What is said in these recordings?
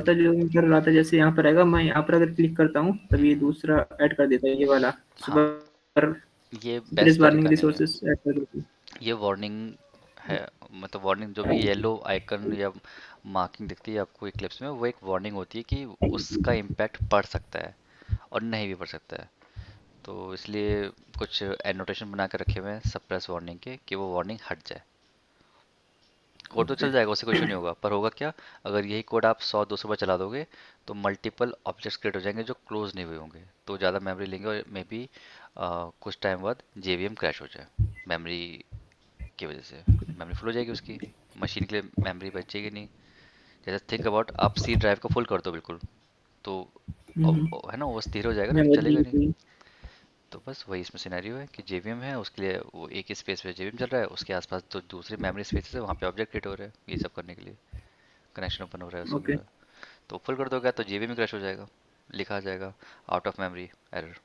होता जो मैं कर रहा था, जैसे यहाँ पर आएगा, मैं यहाँ पर अगर क्लिक करता हूँ तब ये हम्म, दूसरा ऐड कर देता है, ये वाला हाँ, सुपर ये दिस बेस्ट वार्निंग तरीका नहीं है। रिसोर्सेज ऐड कर देती है। ये वार्निंग है, मतलब वार्निंग जो भी येलो आइकन या मार्किंग दिखती है आपको इक्लिप्स में, वो एक वार्निंग होती है कि उसका इम्पैक्ट पड़ सकता है और नहीं भी पड़ सकता है। तो इसलिए कुछ एनोटेशन बना कर रखे हुए हैं सप्रेस वार्निंग के, कि वो वार्निंग हट जाए। कोड तो ओके। चल जाएगा, उससे कोई इशू नहीं होगा, पर होगा क्या, अगर यही कोड आप 100-200 बार चला दोगे तो मल्टीपल ऑब्जेक्ट्स क्रिएट हो जाएंगे जो क्लोज नहीं हुए होंगे, तो ज़्यादा मेमोरी लेंगे और मे बी कुछ टाइम बाद जेवीएम क्रैश हो जाए मेमोरी की वजह से। मेमोरी फुल हो जाएगी उसकी, मशीन के लिए मेमोरी बचेगी नहीं। जैसे थिंक अबाउट, आप सी ड्राइव को फुल कर दो बिल्कुल, तो है ना, वो स्थिर हो जाएगा ना, फिर मेमोरी चलेगा लीक नहीं। हुई। तो बस वही इसमें सिनेरियो है कि जेवीएम है, उसके लिए वो एक ही स्पेस पे जेवीएम चल रहा है, उसके आसपास तो दूसरे मेमोरी स्पेसेस है, वहाँ पे ऑब्जेक्ट क्रिएट हो रहे हैं ये सब करने के लिए, कनेक्शन ओपन हो रहा है उसी ओके। में। तो फुल कर दोगे तो जेबी में क्रैश हो जाएगा, लिखा आ जाएगा out of memory error,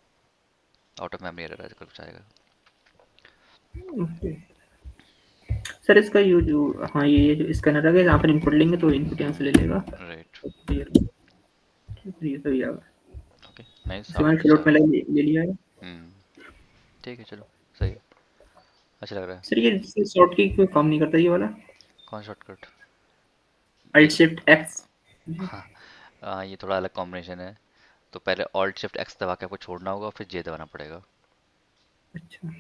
out of memory error ऐसा कुछ आएगा। ओके सर, इसका यूज, हाँ ये जो स्कैनर आ गया, यहाँ पर इनपुट लेंगे तो इनपुट यहाँ से ले लेगा। राइट। क्लियर, ये सही आ गया। ओके, नाइस, इसे मैंने आपका फ्लोट सब। में ले लिया है। ठीक है, चलो, सही है, अच्छा लग रहा है। सर ये शॉर्ट की कोई काम नहीं करता ये वाला? कौन शॉर्टकट? अल्ट एक, शिफ्ट एक्स। हाँ, ये थोड़ा अलग कॉम्बिनेशन है। तो पहले ऑल्ट शिफ्ट एक्स दबा के आपको छोड़ना होगा, फिर जे दबाना पड़ेगा। अच्छा।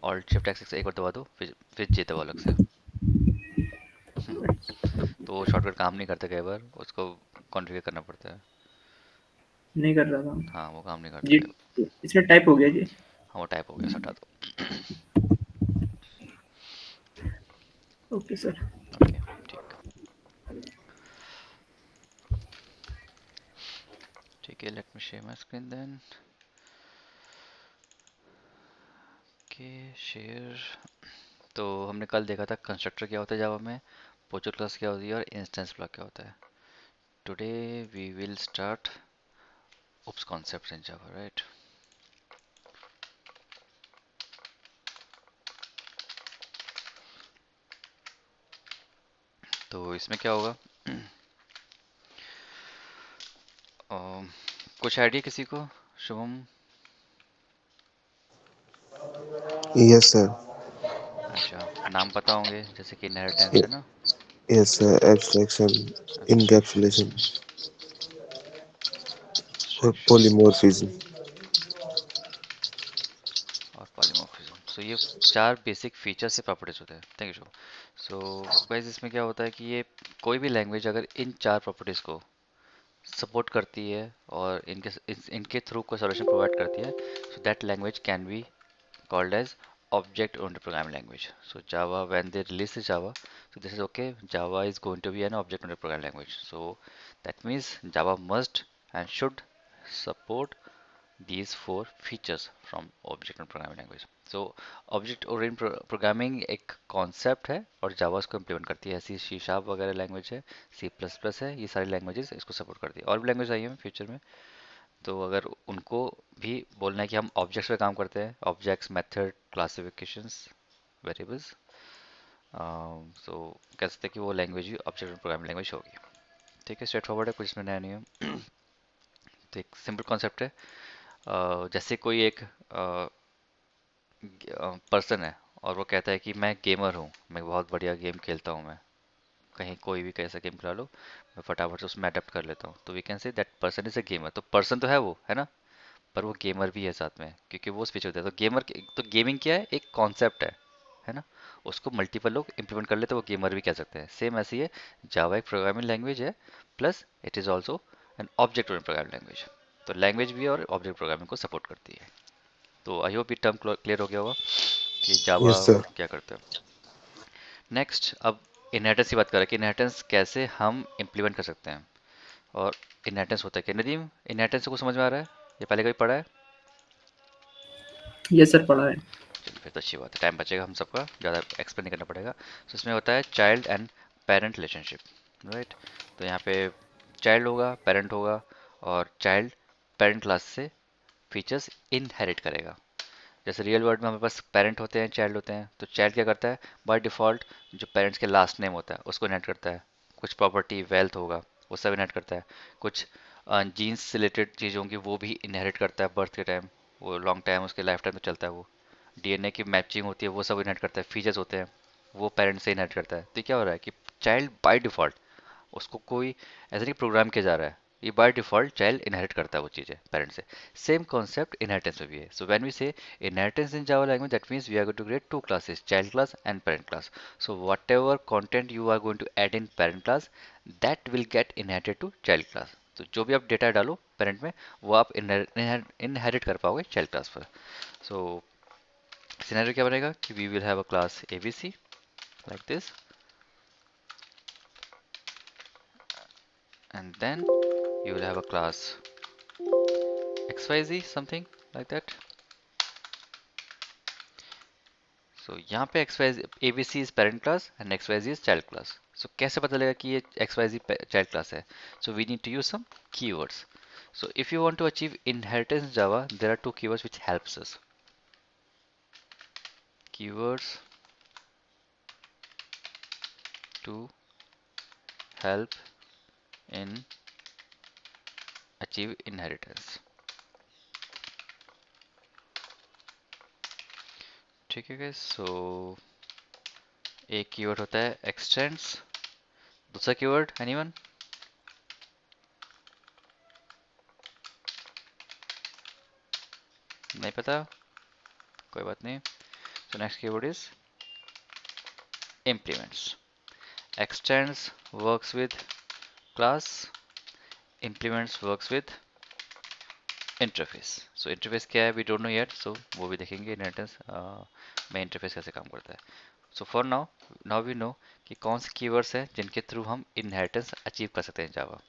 ऑल्ट शिफ्ट एक्स एक बार दबा दो, फिर जे दबाओ अलग से। तो वो शॉर्टकट काम नहीं करता, कई बार उसको कॉन्फ़िगर करना पड़ता है। नहीं कर रहा था हाँ, वो काम नहीं करता जी। कई बार। इसमें टाइप हो गया जी। हाँ, वो टाइप हो गया, हटा दो। Okay sir. ओके, ठीक। ठीक है, let me share my screen then. Okay, share. तो हमने कल देखा था कंस्ट्रक्टर क्या होता है जावा में, पोचर क्लास क्या होती है, और इंस्टेंस ब्लॉक क्या होता है। Today we will start OOPs concepts in Java, right. तो इसमें क्या होगा, कुछ आइडिया किसी को? शुभम? Yes, sir. अच्छा, नाम पता होंगे, जैसे कि इनहेरिटेंस है ना। Yes, sir. Abstraction, abstraction, encapsulation, or abstraction polymorphism. और पॉलीमॉर्फिज्म। सो ये चार बेसिक फीचर्स या प्रॉपर्टीज होते हैं। Thank you Shubham. So guys, इसमें क्या होता है कि ये कोई भी लैंग्वेज अगर इन चार प्रॉपर्टीज को सपोर्ट करती है और इनके थ्रू कोई सॉल्यूशन प्रोवाइड करती है, so that language can be called as object oriented programming language. So Java, when they release the Java, so this is okay, Java is going to be an object oriented programming language. So that means Java must and should support these four features from object oriented programming language. So object oriented programming एक concept है और जावा इसको implement करती है, ऐसी C sharp वगैरह language है, C plus plus है, ये सारी लैंग्वेजेस इसको सपोर्ट करती है। और भी लैंग्वेज आई है फ्यूचर में, तो अगर उनको भी बोलना है कि हम ऑब्जेक्ट्स पे काम करते हैं, ऑब्जेक्ट्स, मेथड, क्लासिफिकेशंस, वेरिएबल्स, सो कह सकते हैं कि वो लैंग्वेज भी ऑब्जेक्ट प्रोग्रामिंग लैंग्वेज होगी। ठीक है, स्ट्रेट फॉरवर्ड है, कुछ इसमें नया नहीं है। तो एक सिंपल कॉन्सेप्ट है, जैसे कोई एक पर्सन है और वो कहता है कि मैं गेमर हूँ, मैं बहुत बढ़िया गेम खेलता हूँ, मैं कहीं कोई भी कैसा गेम खिला लो, मैं फटाफट से उसमें अडेप्ट कर लेता हूँ, तो we can say that person is a gamer. तो पर्सन तो है वो, है ना, पर वो गेमर भी है साथ में, क्योंकि वो स्विच होता है। तो गेमर, तो गेमिंग क्या है, एक कॉन्सेप्ट है ना, उसको मल्टीपल लोग इंप्लीमेंट कर ले तो वो गेमर भी कह सकते हैं। सेम ऐसी है, जावा एक प्रोग्रामिंग लैंग्वेज है, plus it is also an object oriented programming language. तो लैंग्वेज भी और ऑब्जेक्ट प्रोग्रामिंग को सपोर्ट करती है। तो आई होप ये टर्म क्लियर हो गया होगा कि जावा Yes, sir. क्या करता है। नेक्स्ट, अब इनहेरिटेंस की बात करें कि इनहेरिटेंस कैसे हम इम्प्लीमेंट कर सकते हैं, और इनहेरिटेंस होता है क्या। नदीम, इनहेरिटेंस को समझ में आ रहा है, ये पहले कभी पढ़ा है? ये सर पढ़ा है। चलिए, फिर तो अच्छी बात है, टाइम बचेगा हम सबका, ज़्यादा एक्सप्लेन नहीं करना पड़ेगा। तो इसमें होता है child and parent relationship, right. तो यहाँ पे चाइल्ड होगा, पेरेंट होगा, और चाइल्ड पेरेंट क्लास से फीचर्स इनहेरिट करेगा। जैसे रियल वर्ल्ड में हमारे पास पेरेंट होते हैं, चाइल्ड होते हैं, तो चाइल्ड क्या करता है, बाय डिफ़ॉल्ट जो पेरेंट्स के लास्ट नेम होता है उसको इनहेरिट करता है। कुछ प्रॉपर्टी, वेल्थ होगा, वो सब इनहेरिट करता है। कुछ जीन्स से रिलेटेड चीज़ होंगी वो भी इनहेरिट करता है बर्थ के टाइम, वो लॉन्ग टाइम उसके लाइफ टाइम में चलता है वो। डीएनए की मैचिंग होती है वो सब इनहेरिट करता है, फीचर्स होते हैं वो पेरेंट्स से इनहेरिट करता है। तो क्या हो रहा है कि चाइल्ड बाय डिफॉल्ट, उसको कोई ऐसा नहीं प्रोग्राम किया जा रहा है, ये बाय डिफॉल्ट चाइल्ड इनहेरिट करता है वो चीज़ें पेरेंट्स से। सेम कॉन्सेप्ट इनहेरिटेंस में भी है। So when we say inheritance in Java language, that means we are going to create two classes, child class and parent class. So whatever content you are going to add in parent class, that will get inherited to child class. तो जो भी आप data डालो parent में, वो आप inherit कर पाओगे चाइल्ड क्लास पर। सो सिनेरियो क्या बनेगा कि we will have a class ABC like this, and then you will have a class xyz something like that. So यहाँ पे xyz abc is parent class and xyz is child class. So कैसे पता चलेगा कि ये xyz child class है? So we need to use some keywords. So if you want to achieve inheritance in Java, there are two keywords which helps us. Keywords to help in achieve inheritance. ठीक है guys, so एक keyword होता है extends, दूसरा keyword anyone? नहीं पता, कोई बात नहीं। So next keyword is implements. Extends works with class, implements works with interface. So interface क्या है, we don't know yet, so वो भी देखेंगे inheritance में interface कैसे काम करता है। So for now we know कि कौन से keywords हैं जिनके थ्रू हम inheritance achieve कर सकते हैं Java।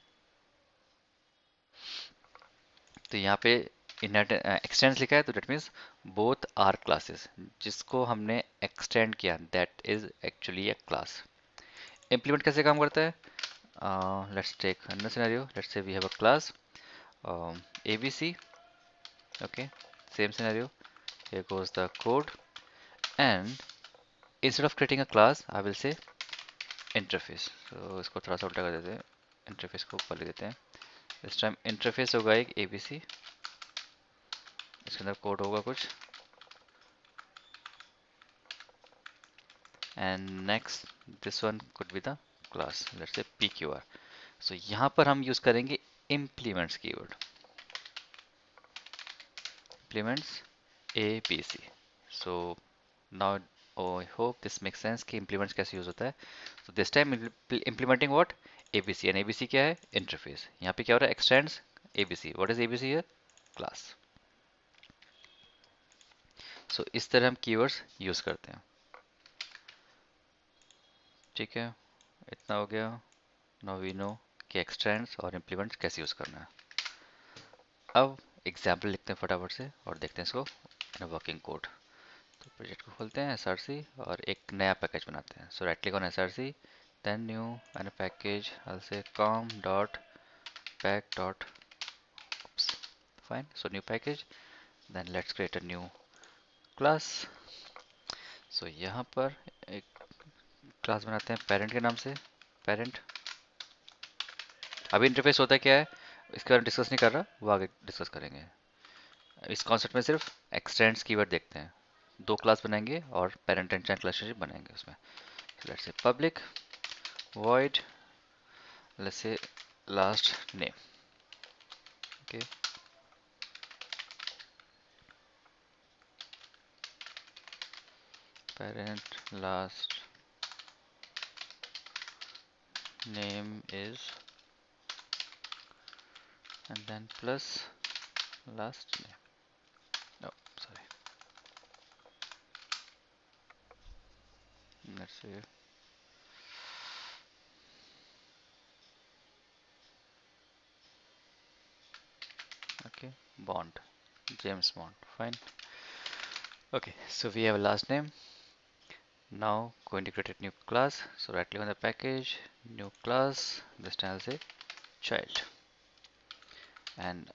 तो यहाँ पे extends लिखा है, तो that means both are classes। जिसको हमने extend किया that is actually a class। implement कैसे काम करता है? Let's take another scenario. Let's say we have a class ABC. Okay, same scenario. Here goes the code, and instead of creating a class, I will say interface. So इसको थोड़ा सा उल्टा कर देते हैं, interface को ऊपर ले देते हैं। This time interface होगा एक ABC, इसके अंदर कोड होगा कुछ, and next this one could be the class. Let's say PQR. So यहाँ पर हम यूज करेंगे implements keyword. Implements ABC. So now I hope this makes sense कि implements कैसे यूज होता है। So this time implementing what? ABC, and ABC क्या है? Interface। यहाँ पे क्या हो रहा है? Extends ABC. What is ABC here? Class। So इस तरह हम keywords यूज करते हैं। ठीक है, इतना हो गया। Now we know कि extends और implements कैसे यूज करना है। अब एग्जाम्पल लिखते हैं फटाफट से और देखते हैं इसको इन वर्किंग कोड। तो प्रोजेक्ट को खोलते हैं SRC और एक नया पैकेज बनाते हैं। So right click on SRC, then new and a package, I'll say com dot pack dot, oops, fine, so new package, then let's create a new class। so यहाँ पर एक क्लास बनाते हैं पेरेंट के नाम से, पेरेंट। अभी interface होता है क्या है इसके बारे में डिस्कस नहीं कर रहा, वो आगे डिस्कस करेंगे। इस कॉन्सेप्ट में सिर्फ एक्सटेंड्स कीवर्ड देखते हैं। दो क्लास बनाएंगे और पेरेंट एंड चाइल्ड रिलेशनशिप बनाएंगे उसमें। Let's say public void, let's say last name। okay, parent last name is, and then plus last name, no sorry, let's say okay, Bond, James Bond, fine। okay, so we have a last name। now going to create a new class, so right click on the package, new class, this time I'll say child। and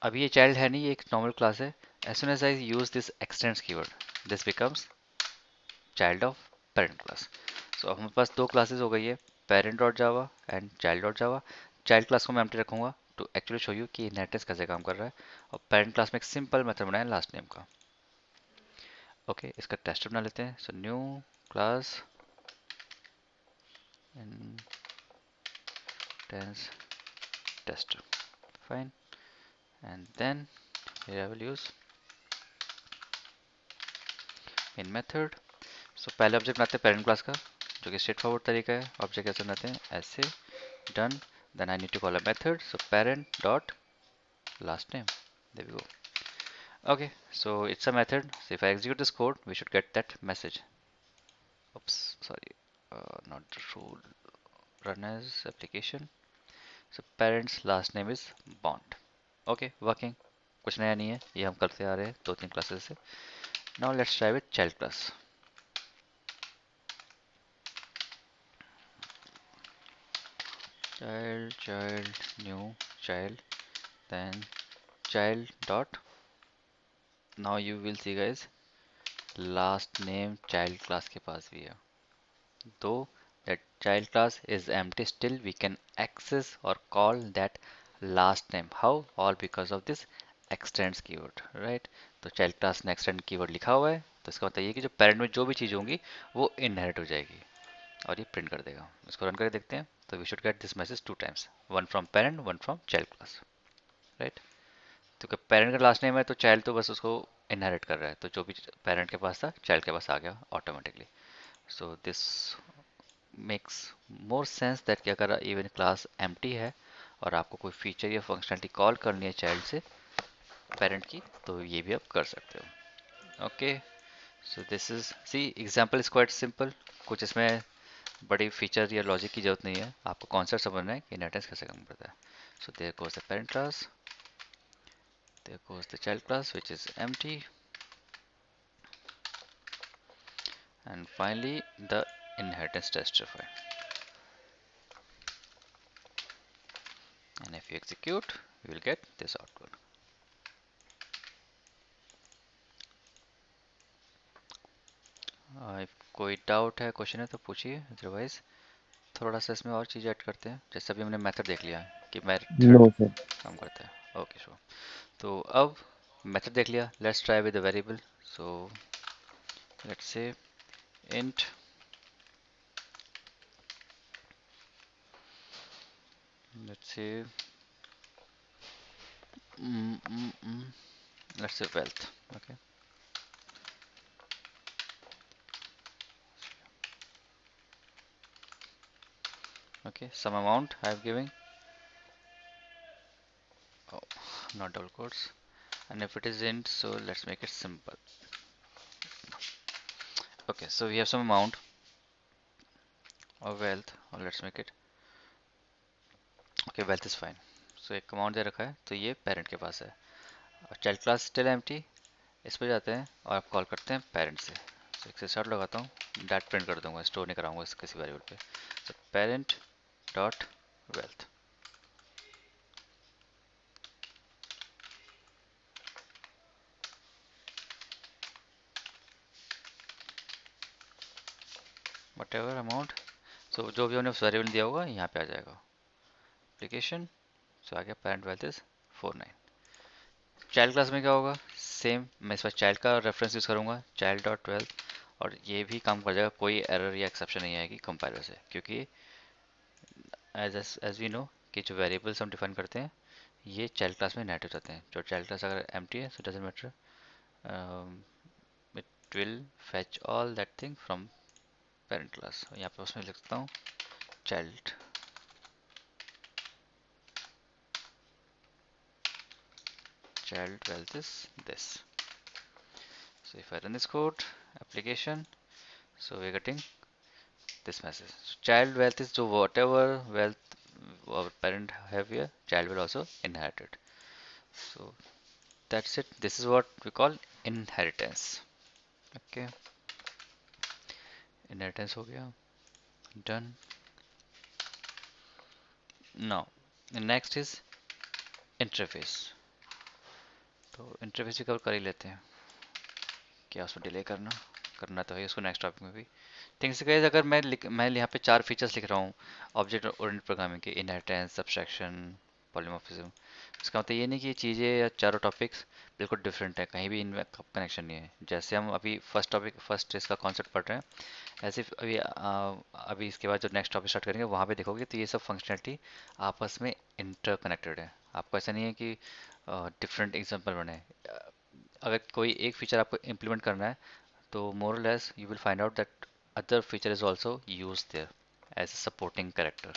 अभी ये child है नहीं, ये एक normal class है। as soon as I use this extends keyword, this becomes child of parent class। so अब हमारे पास दो classes हो गई है, parent.java and child.java। Child class को मैं एम्प्टी रखूंगा टू एक्चुअली शो यू कि इनहेरिटेंस कैसे काम कर रहा है, और पेरेंट क्लास में एक सिंपल मेथड बनाया लास्ट नेम का। ओके, इसका टेस्टर बना लेते हैं। So new class inheritance tester, fine, and then here I will use in method। सो पहले ऑब्जेक्ट बनाते हैं पेरेंट क्लास का, जो कि स्ट्रेट फॉरवर्ड तरीका है। ऑब्जेक्ट कैसे बनाते हैं, ऐसे, done, then I need to call a method, so parent dot last name, there we go। Okay, so it's a method, so if I execute this code we should get that message। Oops, sorry, not the rule, run as application, so parents last name is Bond। Okay, working, कुछ नया नहीं है, ये हम करते आ रहे हैं 2-3 classes से। Now let's try with child class। child new child, then child dot, now you will see guys, last name child class के पास भी है। Though that child class is empty, still we can access or call that last name। How? All because of this extends keyword, right? तो child class ने extend keyword लिखा हुआ है, तो इसका मतलब ये कि जो parent में जो भी चीज़ होंगी वो inherit हो जाएगी और ये print कर देगा। इसको रन करके देखते हैं, तो we should get this message 2 times, one from parent, one from child class, right? तो पेरेंट का लास्ट नेम है तो चाइल्ड तो बस उसको इनहेरिट कर रहा है, तो जो भी पेरेंट के पास था चाइल्ड के पास आ गया automatically. So this makes more sense that कि अगर इवन क्लास एम्प्टी है और आपको कोई फीचर या फंक्शनलिटी कॉल करनी है चाइल्ड से पेरेंट की, तो ये भी आप कर सकते हो। Okay, so this is see example is quite simple, कुछ इसमें बड़ी फीचर या लॉजिक की जरूरत नहीं है, आपको कॉन्सेप्ट समझना है कि इनहेरिटेंस कैसे काम करता है। So there goes the parent class, there goes the child class which is empty, and finally the inheritance tester file, and if you execute you will get this output। if कोई doubt है, question है तो पूछिए, otherwise थोड़ा सा इसमें और चीज़ add करते हैं। जैसे अभी हमने मेथड देख लिया कि मेथड No, sir. काम करता है। ओके श्योर, तो अब मेथड देख लिया, let's try with the variable. So let's say int, let's say let's say wealth. Okay, okay, some amount I am giving, oh, not double quotes, and if it is int, so let's make it simple। Okay, so we have some amount of wealth, or let's make it, okay, wealth is fine। so एक amount दे रखा है, तो ये parent के पास है, और child class still empty। इस पे जाते हैं और आप कॉल करते हैं parent से। so एक से start लगाता हूँ, dat print कर दूंगा, स्टोर नहीं कराऊंगा इस किसी वेरिएबल पे। so parent dot wealth, whatever amount, so जो भी हमने उस वेरिएबल दिया होगा यहाँ पे आ जाएगा एप्लीकेशन। सो आ गया parent wealth is 49। Child class में क्या होगा, सेम, मैं इस पर चाइल्ड का रेफरेंस यूज़ करूँगा, चाइल्ड डॉट ट्वेल्व, और ये भी काम कर जाएगा, कोई एरर या एक्सेप्शन नहीं आएगी कंपाइलर से, क्योंकि एज वी नो कि जो वेरिएबल्स हम डिफाइन करते हैं ये चाइल्ड क्लास में इनहेरिट हो जाते हैं। जो चाइल्ड क्लास अगर एम्प्टी है, सो doesn't matter, it will fetch all that thing from parent class. यहाँ पे उसमें लिखता हूँ child, wealth is this। so if I run this code application, so we're getting this message। so child wealth is, so whatever wealth our parent have here, child will also inherit it। so that's it, this is what we call inheritance। okay, inheritance हो गया, done। now next is interface। तो interface भी cover कर ही लेते हैं, क्या उसमें delay करना, करना तो है उसको नेक्स्ट टॉपिक में भी। थिंग्स गाइस, अगर मैं यहाँ पे 4 फीचर्स लिख रहा हूँ ऑब्जेक्ट ओरिएंटेड प्रोग्रामिंग के, इनहेरिटेंस, सब्सट्रैक्शन, पॉलीमॉर्फिज्म, इसका मतलब ये नहीं कि ये चीज़ें या चारों टॉपिक्स बिल्कुल डिफरेंट है, कहीं भी इनमें कनेक्शन नहीं है। जैसे हम अभी फर्स्ट इसका कॉन्सेप्ट पढ़ रहे हैं, ऐसे अभी अभी इसके बाद जो नेक्स्ट टॉपिक स्टार्ट करेंगे वहाँ पे देखोगे तो ये सब फंक्शनैलिटी आपस में इंटरकनेक्टेड है। आपको ऐसा नहीं है कि डिफरेंट एग्जाम्पल बने अगर कोई एक फीचर आपको इम्प्लीमेंट करना है तो more or less you will find out that other feature is also used there as a supporting character।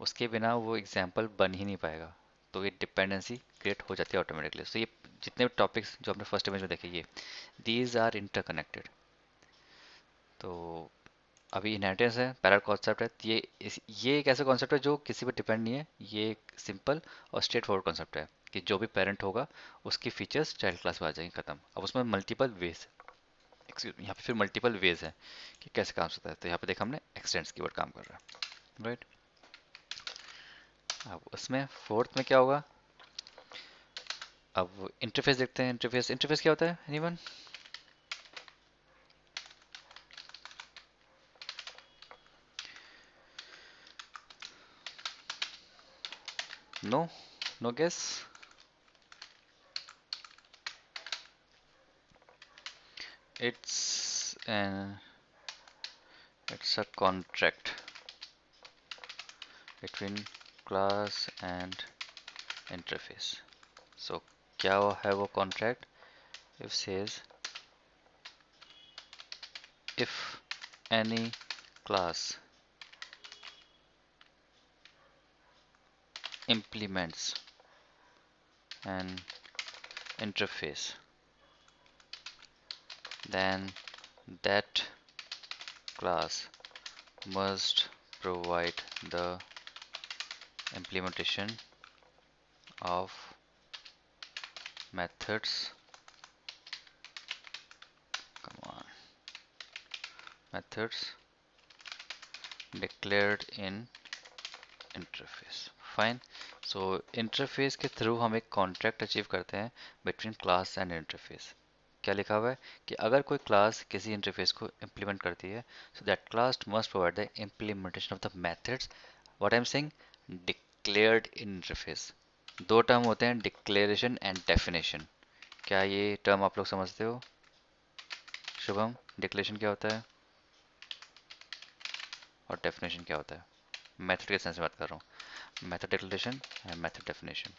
उसके बिना वो एग्जाम्पल बन ही नहीं पाएगा, तो ये डिपेंडेंसी क्रिएट हो जाती है ऑटोमेटिकली। तो ये जितने भी टॉपिक्स जो हमने फर्स्ट इमेज में देखे, ये दीज आर इंटरकनेक्टेड। तो अभी इनहेरिटेंस है, पैरेलल कॉन्सेप्ट है, तो ये एक ऐसा कॉन्सेप्ट है जो किसी पर डिपेंड नहीं है। ये एक सिंपल और स्ट्रेट फॉरवर्ड कॉन्सेप्ट है कि जो भी पेरेंट होगा उसकी फीचर्स चाइल्ड क्लास में आ जाएंगी, खत्म। अब उसमें मल्टीपल वेज, यहाँ पे फिर मल्टीपल वेज है कि कैसे काम होता है। तो यहाँ पे देखा हमने एक्सटेंड्स कीवर्ड काम कर रहा है, राइट। अब उसमें फोर्थ में क्या होगा, अब इंटरफेस देखते हैं। इंटरफेस इंटरफेस क्या होता है, anyone? No, no guess? It's an it's a contract between class and interface. So क्या है वो contract? If says if any class implements an interface, then that class must provide the implementation of methods, come on, methods declared in interface. Fine. So interface के through हम एक contract achieve करते हैं between class and interface. क्या लिखा हुआ है कि अगर कोई क्लास किसी इंटरफेस को इम्प्लीमेंट करती है, so that class must provide the implementation of the methods, what I am saying, declared in interface. दो टर्म होते हैं, डिक्लेरेशन एंड डेफिनेशन। क्या ये टर्म आप लोग समझते हो? शुभम, डिक्लेरेशन क्या होता है और डेफिनेशन क्या होता है? मेथड के सेंस में बात कर रहा हूँ, method declaration and method definition.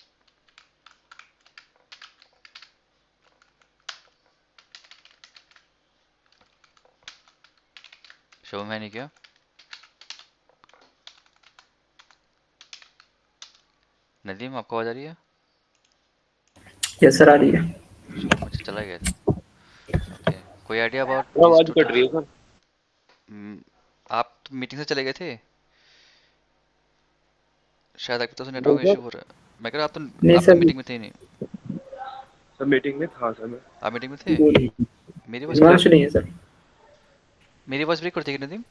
Shubham है नहीं क्या? नदीम, आपको आवाज आ रही है? यस सर, आ रही है। शुभम अच्छा चला गया था। ओके, कोई आइडिया अबाउट दीज आवाज टू कट टर्म? रही है सर। आप मीटिंग से चले गए थे शायद, आपकी तरफ से नहीं नेटवर्क सर। इशू हो रहा है। मैं कह रहा नहीं आप तो सर, मीटिंग में थे ही नहीं। सर मीटिंग में था सर मैं। आप मीटिंग में थे? बोलिए। मेरी वॉइस सर हिमांशु ब्रेक नहीं है सर। मेरी वॉइस ब्रेक करती है कि नदीम?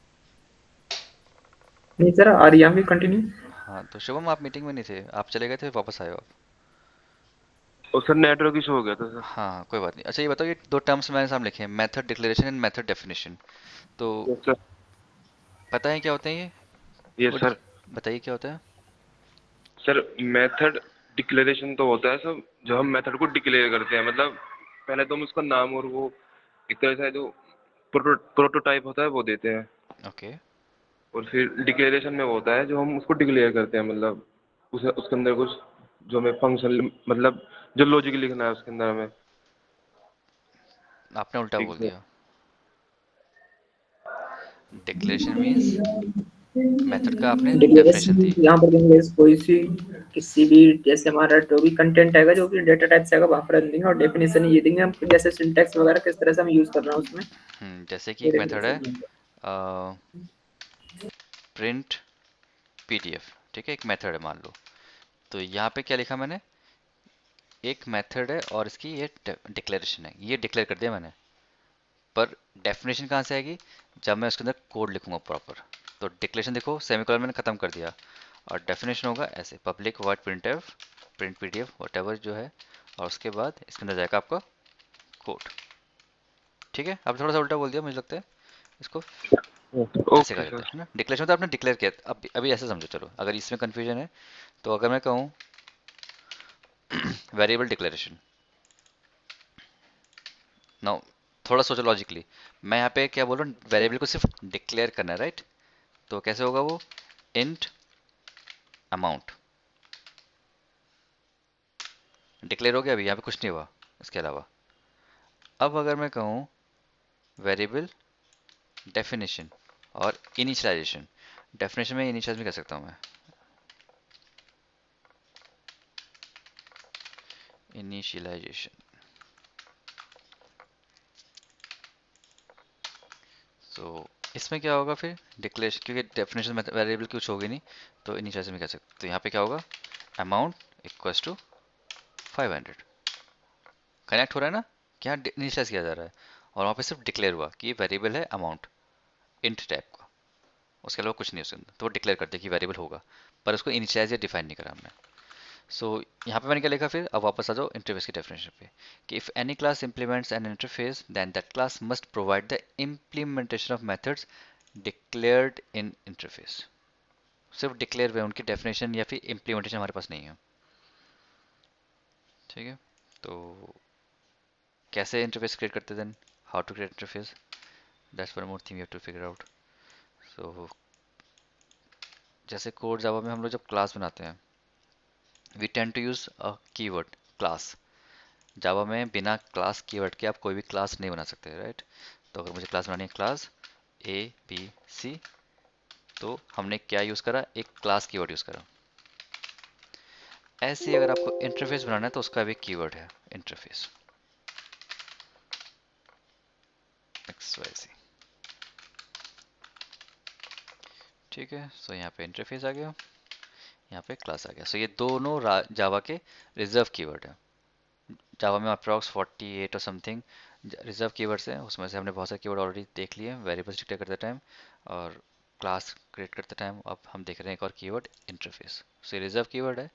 नहीं सर, आ रही है, आपकी कंटिन्यू। हाँ, तो शुभम आप मीटिंग में नहीं थे, आप चले गए थे, वापस आए हो आप। और सर नेटवर्क इशू हो गया था सर। हाँ हाँ, कोई बात नहीं। अच्छा ये बताओ, ये दो टर्म्स मैंने सामने लिखे हैं, method declaration and method definition, तो यस सर। पता है क्या होते हैं ये? Yes What- sir. बताइए क्या होता है। सर मेथड डिक्लेरेशन तो होता है सब, जो हम मेथड को डिक्लेयर करते हैं, मतलब पहले तो हम उसका नाम और वो एक तरह से जो प्रोटोटाइप होता है वो देते हैं। ओके, और फिर डिक्लेरेशन में वो होता है जो हम उसको डिक्लेयर करते हैं, मतलब उसे उसके अंदर कुछ जो हमें फंक्शन, मतलब जो लॉजिक लिखना है उसके अंदर हमें। आपने उल्टा ठीक बोल है। दिया। डिक्लेरेशन मीन्स मेथड का आपने डेफिनेशन दी। डिक्लेरेशन यहाँ पर देंगे कोई सी, किसी भी, जैसे हमारा जो भी कंटेंट आएगा, जो भी डेटा टाइप से आएगा वहाँ पर रख देंगे, और डेफिनेशन ये देंगे हम, जैसे सिंटैक्स वगैरह किस तरह से हम यूज कर रहे हैं उसमें, जैसे कि ये एक मेथड है डेफिनेशन। प्रिंट पीडीएफ, ठीक है, एक मेथड है मान लो। तो यहाँ पे क्या लिखा मैंने, एक मेथड है और इसकी ये डिक्लेरेशन है, ये डिक्लेयर कर दिया मैंने। पर डेफिनेशन कहाँ से आएगी? जब मैं उसके अंदर कोड लिखूंगा प्रॉपर। तो डिक्लेरेशन देखो, सेमीकोलन मैंने खत्म कर दिया, और डेफिनेशन होगा ऐसे, public void print F print PDF what जो है, और उसके बाद इसके अंदर जाएगा आपका कोड। ठीक है, अब थोड़ा सा उल्टा बोल दिया मुझे लगता है इसको। ऐसे कहा ओके जाता सर। है ना। डिक्लेरेशन तो आपने डिक्लेयर किया। अब अभी ऐसे समझो, चलो अगर इसमें कंफ्यूजन है तो अगर मैं कहूँ वेरिएबल डिक्लेरेशन, नाउ थोड़ा सोचो लॉजिकली। मैं यहाँ पे क्या बोल रहा हूँ, वेरिएबल को सिर्फ डिक्लेयर करना है, राइट? तो कैसे होगा वो? इंट अमाउंट डिक्लेयर हो गया, अभी यहाँ पे कुछ नहीं हुआ इसके अलावा। अब अगर मैं कहूँ वेरिएबल डेफिनेशन और इनिशियलाइजेशन, डेफिनेशन में इनिशियलाइज भी कर सकता हूँ मैं, इनिशियलाइजेशन। सो इसमें क्या होगा फिर? डिक्लेरेशन, क्योंकि डेफिनेशन में वेरिएबल कुछ होगी नहीं, तो इनिशियलाइजेशन में कह सकते। तो यहाँ पे क्या होगा? Amount equals to 500। कनेक्ट हो रहा है ना? क्या इनिशियलाइज किया जा रहा है और वहाँ पे सिर्फ डिक्लेयर हुआ कि वेरिएबल है अमाउंट, इंट टाइप का, उसके अलावा कुछ नहीं उसके अंदर। तो वो डिक्लेयर करते कि वेरिएबल होगा, पर उसको इनिशियलाइज या डिफाइन नहीं करा हमने। सो यहाँ पे मैंने क्या लिखा फिर? अब वापस आ जाओ इंटरफेस की डेफिनेशन पे, कि if any class implements an interface then that class must provide the implementation of methods declared in interface. सिर्फ डिक्लेयर हुए, उनकी डेफिनेशन या फिर इम्प्लीमेंटेशन हमारे पास नहीं है। ठीक है, तो कैसे इंटरफेस क्रिएट करते then, how to create interface, that's one more thing you have to figure out. So जैसे कोड जावा में हम लोग जब क्लास बनाते हैं, we tend to use a keyword class. Java में बिना क्लास कीवर्ड के आप कोई भी क्लास नहीं बना सकते, राइट? तो अगर मुझे क्लास बनानी है क्लास ए बी सी, तो हमने क्या यूज़ करा? एक क्लास कीवर्ड यूज़ करा। ऐसे ही अगर आपको इंटरफेस बनाना है तो उसका भी कीवर्ड है इंटरफेस, एक्स वाई सी। ठीक है, सो यहाँ पे इंटरफेस आ गया, यहाँ पे क्लास आ गया। सो ये दोनों जावा के रिजर्व कीवर्ड है। जावा में अप्रॉक्स 48 और समथिंग रिजर्व कीवर्ड्स हैं, उसमें से हमने बहुत सारे कीवर्ड ऑलरेडी देख लिए, वेरिएबल्स डिक्लेयर करते टाइम और क्लास क्रिएट करते टाइम। अब हम देख रहे हैं एक और कीवर्ड इंटरफेस। सो ये रिजर्व कीवर्ड है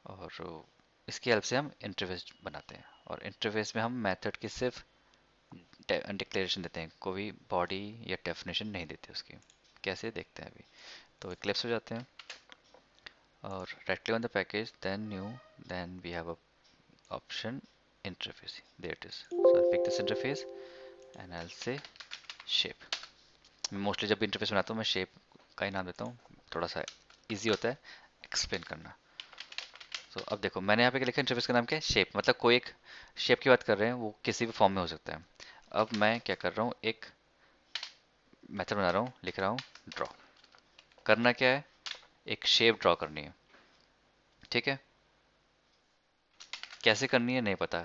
और इसकी हेल्प से हम इंटरफेस बनाते हैं। और इंटरफेस में हम मेथड की सिर्फ डिक्लेरेशन देते हैं, कोई बॉडी या डेफिनेशन नहीं देते उसकी। कैसे देखते हैं अभी। तो इक्लिप्स हो जाते हैं और right click on the package, then new, then we have a option interface, there it is. So I'll pick this interface and I'll say shape. Mostly जब इंटरफेस बनाता हूँ मैं शेप का ही नाम देता हूँ, थोड़ा सा इजी होता है एक्सप्लेन करना। तो अब देखो मैंने यहाँ पे क्या लिखा, इंटरफेस का नाम क्या है? शेप। मतलब कोई एक शेप की बात कर रहे हैं, वो किसी भी फॉर्म में हो सकता है। अब मैं क्या कर रहा हूँ, एक मेथड बना रहा हूँ, लिख रहा हूँ ड्रॉ। करना क्या है? एक शेप ड्रॉ करनी है। ठीक है, कैसे करनी है नहीं पता,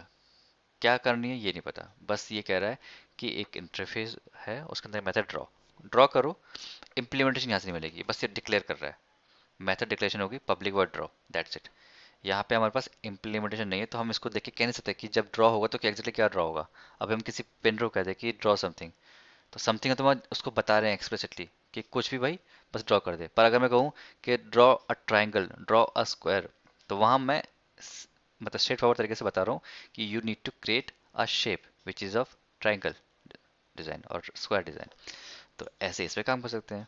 क्या करनी है ये नहीं पता, बस ये कह रहा है कि एक इंटरफेस है, उसके अंदर मेथड ड्रॉ ड्रॉ करो। इंप्लीमेंटेशन यहाँ से नहीं मिलेगी, बस ये डिक्लेयर कर रहा है। मेथड डिक्लेरेशन होगी public word draw, that's it. यहाँ पे हमारे पास इंप्लीमेंटेशन नहीं है, तो हम इसको देख के कह नहीं सकते कि जब ड्रॉ होगा तो क्या एग्जैक्टली क्या ड्रॉ होगा। अब हम किसी पेन ड्रॉ कह दे कि ड्रॉ समथिंग, तो समथिंग है तो हम उसको बता रहे हैं एक्सप्लिसिटली कि कुछ भी भाई बस ड्रॉ कर दे। पर अगर मैं कहूँ कि draw a triangle, draw a square, तो वहाँ मैं मतलब स्ट्रेट फॉरवर्ड तरीके से बता रहा हूँ कि you need to create a shape which is of triangle design और स्क्वायर डिज़ाइन। तो ऐसे इस पे काम कर सकते हैं।